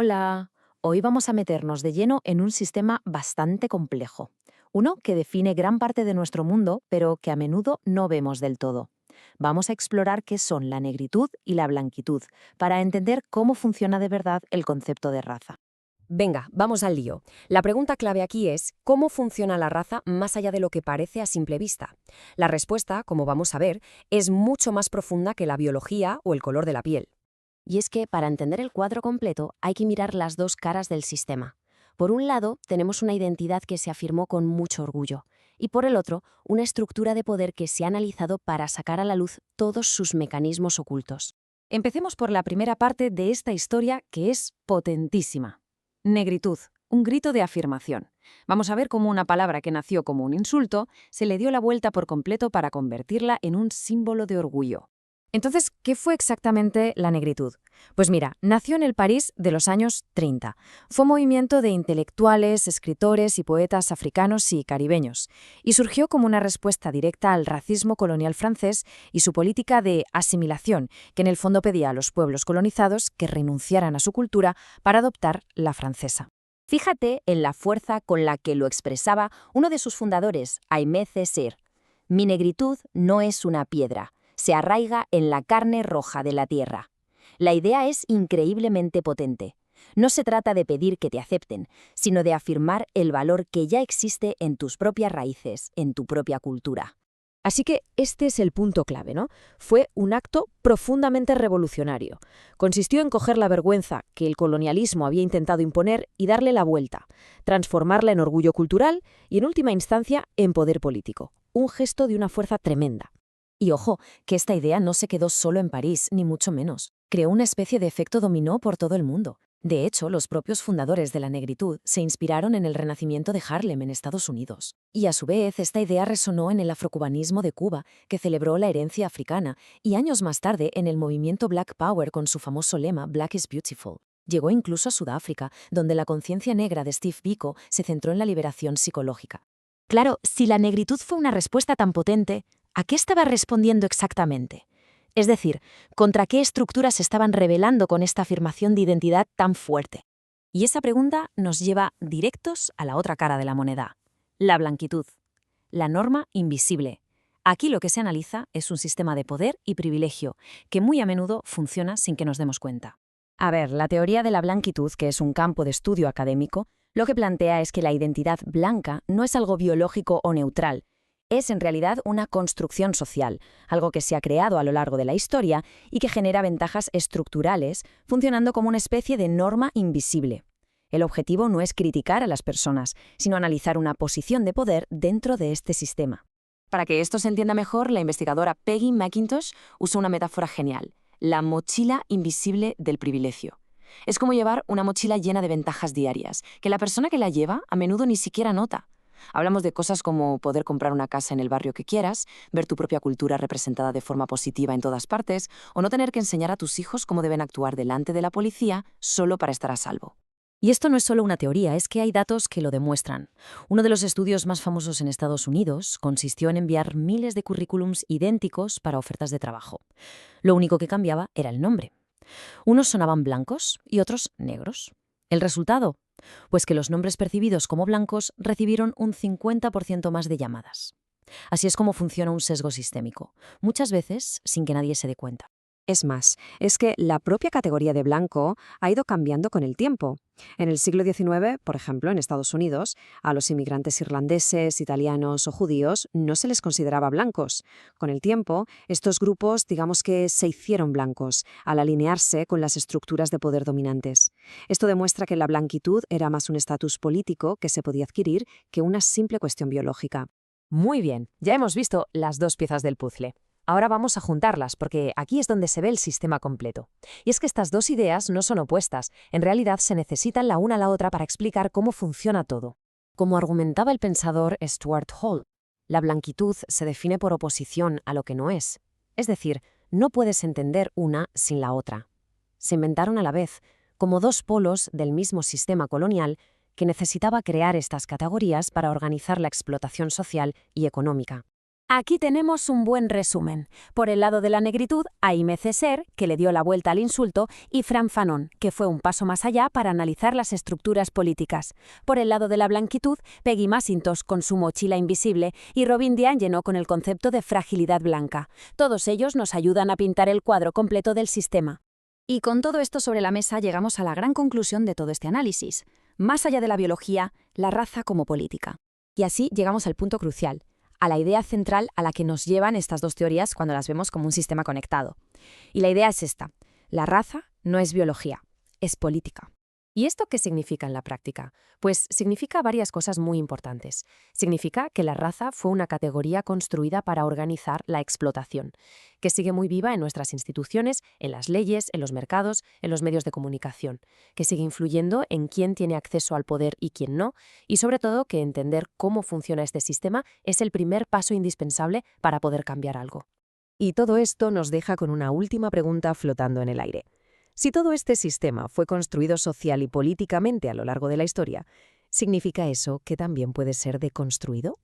Hola, hoy vamos a meternos de lleno en un sistema bastante complejo. Uno que define gran parte de nuestro mundo, pero que a menudo no vemos del todo. Vamos a explorar qué son la negritud y la blanquitud, para entender cómo funciona de verdad el concepto de raza. Venga, vamos al lío. La pregunta clave aquí es, ¿cómo funciona la raza más allá de lo que parece a simple vista? La respuesta, como vamos a ver, es mucho más profunda que la biología o el color de la piel. Y es que para entender el cuadro completo hay que mirar las dos caras del sistema. Por un lado, tenemos una identidad que se afirmó con mucho orgullo, y por el otro, una estructura de poder que se ha analizado para sacar a la luz todos sus mecanismos ocultos. Empecemos por la primera parte de esta historia que es potentísima. Negritud, un grito de afirmación. Vamos a ver cómo una palabra que nació como un insulto se le dio la vuelta por completo para convertirla en un símbolo de orgullo. Entonces, ¿qué fue exactamente la negritud? Pues mira, nació en el París de los años 30. Fue un movimiento de intelectuales, escritores y poetas africanos y caribeños, y surgió como una respuesta directa al racismo colonial francés y su política de asimilación, que en el fondo pedía a los pueblos colonizados que renunciaran a su cultura para adoptar la francesa. Fíjate en la fuerza con la que lo expresaba uno de sus fundadores, Aimé Césaire. Mi negritud no es una piedra, se arraiga en la carne roja de la tierra. La idea es increíblemente potente. No se trata de pedir que te acepten, sino de afirmar el valor que ya existe en tus propias raíces, en tu propia cultura. Así que este es el punto clave, ¿no? Fue un acto profundamente revolucionario. Consistió en coger la vergüenza que el colonialismo había intentado imponer y darle la vuelta, transformarla en orgullo cultural y, en última instancia, en poder político. Un gesto de una fuerza tremenda. Y ojo, que esta idea no se quedó solo en París, ni mucho menos. Creó una especie de efecto dominó por todo el mundo. De hecho, los propios fundadores de la negritud se inspiraron en el renacimiento de Harlem en Estados Unidos. Y a su vez, esta idea resonó en el afrocubanismo de Cuba, que celebró la herencia africana, y años más tarde en el movimiento Black Power con su famoso lema Black is Beautiful. Llegó incluso a Sudáfrica, donde la conciencia negra de Steve Biko se centró en la liberación psicológica. Claro, si la negritud fue una respuesta tan potente, ¿a qué estaba respondiendo exactamente? Es decir, ¿contra qué estructuras se estaban rebelando con esta afirmación de identidad tan fuerte? Y esa pregunta nos lleva directos a la otra cara de la moneda, la blanquitud, la norma invisible. Aquí lo que se analiza es un sistema de poder y privilegio que muy a menudo funciona sin que nos demos cuenta. A ver, la teoría de la blanquitud, que es un campo de estudio académico, lo que plantea es que la identidad blanca no es algo biológico o neutral, es en realidad una construcción social, algo que se ha creado a lo largo de la historia y que genera ventajas estructurales, funcionando como una especie de norma invisible. El objetivo no es criticar a las personas, sino analizar una posición de poder dentro de este sistema. Para que esto se entienda mejor, la investigadora Peggy McIntosh usó una metáfora genial: la mochila invisible del privilegio. Es como llevar una mochila llena de ventajas diarias, que la persona que la lleva a menudo ni siquiera nota. Hablamos de cosas como poder comprar una casa en el barrio que quieras, ver tu propia cultura representada de forma positiva en todas partes, o no tener que enseñar a tus hijos cómo deben actuar delante de la policía solo para estar a salvo. Y esto no es solo una teoría, es que hay datos que lo demuestran. Uno de los estudios más famosos en Estados Unidos consistió en enviar miles de currículums idénticos para ofertas de trabajo. Lo único que cambiaba era el nombre. Unos sonaban blancos y otros negros. ¿El resultado? Pues que los nombres percibidos como blancos recibieron un 50% más de llamadas. Así es como funciona un sesgo sistémico, muchas veces sin que nadie se dé cuenta. Es más, es que la propia categoría de blanco ha ido cambiando con el tiempo. En el siglo XIX, por ejemplo, en Estados Unidos, a los inmigrantes irlandeses, italianos o judíos no se les consideraba blancos. Con el tiempo, estos grupos, digamos que se hicieron blancos, al alinearse con las estructuras de poder dominantes. Esto demuestra que la blanquitud era más un estatus político que se podía adquirir que una simple cuestión biológica. Muy bien, ya hemos visto las dos piezas del puzzle. Ahora vamos a juntarlas, porque aquí es donde se ve el sistema completo. Y es que estas dos ideas no son opuestas, en realidad se necesitan la una a la otra para explicar cómo funciona todo. Como argumentaba el pensador Stuart Hall, la blanquitud se define por oposición a lo que no es. Es decir, no puedes entender una sin la otra. Se inventaron a la vez, como dos polos del mismo sistema colonial que necesitaba crear estas categorías para organizar la explotación social y económica. Aquí tenemos un buen resumen. Por el lado de la negritud, Aimé Césaire, que le dio la vuelta al insulto, y Frantz Fanon, que fue un paso más allá para analizar las estructuras políticas. Por el lado de la blanquitud, Peggy Macintosh con su mochila invisible y Robin DiAngelo con el concepto de fragilidad blanca. Todos ellos nos ayudan a pintar el cuadro completo del sistema. Y con todo esto sobre la mesa llegamos a la gran conclusión de todo este análisis. Más allá de la biología, la raza como política. Y así llegamos al punto crucial, a la idea central a la que nos llevan estas dos teorías cuando las vemos como un sistema conectado. Y la idea es esta: la raza no es biología, es política. ¿Y esto qué significa en la práctica? Pues significa varias cosas muy importantes. Significa que la raza fue una categoría construida para organizar la explotación, que sigue muy viva en nuestras instituciones, en las leyes, en los mercados, en los medios de comunicación, que sigue influyendo en quién tiene acceso al poder y quién no, y sobre todo que entender cómo funciona este sistema es el primer paso indispensable para poder cambiar algo. Y todo esto nos deja con una última pregunta flotando en el aire. Si todo este sistema fue construido social y políticamente a lo largo de la historia, ¿significa eso que también puede ser deconstruido?